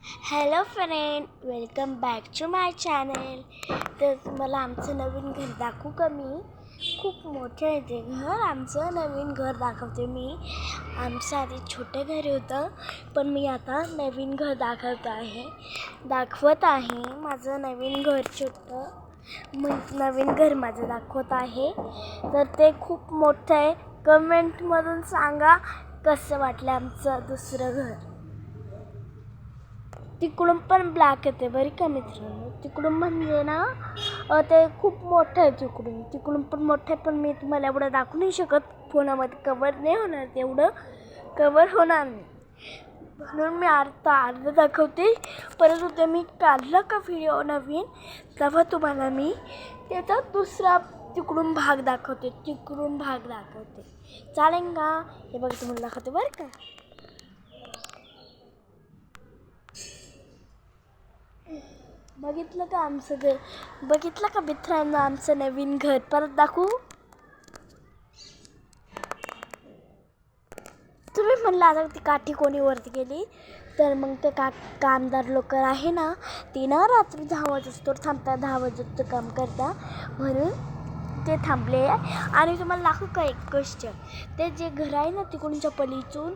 Hello friend, welcome back to my channel. तर तुम्हाला आमचं नवीन घर दाखवू का मी? खूप मोठं आहे ते घर. आमचं नवीन घर दाखवते मी. आमचं आधी छोटं घर होतं, पण मी आता नवीन घर दाखवत आहे माझं नवीन घर नवीन घर माझं दाखवत आहे. तर ते खूप मोठं आहे. कमेंटमधून सांगा कसं वाटलं आमचं दुसरं घर. तिकडून पण ब्लॅक येते बरी का मित्रांनो. तिकडून म्हणजे ना ते खूप मोठं आहे. तिकडून पण मोठं आहे, पण मी तुम्हाला एवढं दाखवू नाही शकत. फोनामध्ये कवर नाही होणार, तेवढं कवर होणार नाही, म्हणून मी अर्ध दाखवते. परंतु ते मी काढलं का व्हिडिओ नवीन, तेव्हा तुम्हाला मी त्याचा दुसरा तिकडून भाग दाखवते. चालेल का? हे बघा तुम्हाला दाखवते बरं का. बघितलं का आमचं घर? बघितलं का मित्रांनो आमचं नवीन घर? परत दाखवू? तुम्ही म्हणलं आता ती काठी कोणी वरती गेली, तर मग ते कामदार लोक आहे ना, ती ना रात्री 10 वाजता थांबतात, 10 वाजता काम करता, म्हणून ते थांबले. आणि तुम्हाला दाखवू का एक गोष्ट? ते जे घर आहे ना तिकडूनच्या पलीकडून,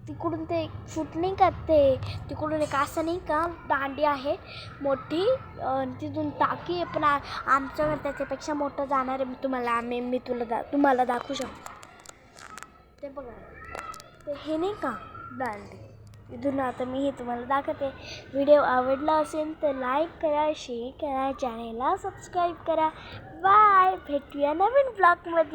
तिकडून ते फूट नाही का, ते तिकडून एक असं नाही का दांडी आहे मोठी, तिथून टाकी आहे. पण आमचं घर त्याच्यापेक्षा मोठं जाणार आहे. तुम्हाला दाखवू शकतो. ते बघा, ते हे नाही का दांडी, इथून आता मी हे तुम्हाला दाखवते. व्हिडिओ आवडला असेल तर लाईक करा, शेअर करा, चॅनेलला सबस्क्राईब करा. बाय, भेटूया नवीन ब्लॉगमध्ये.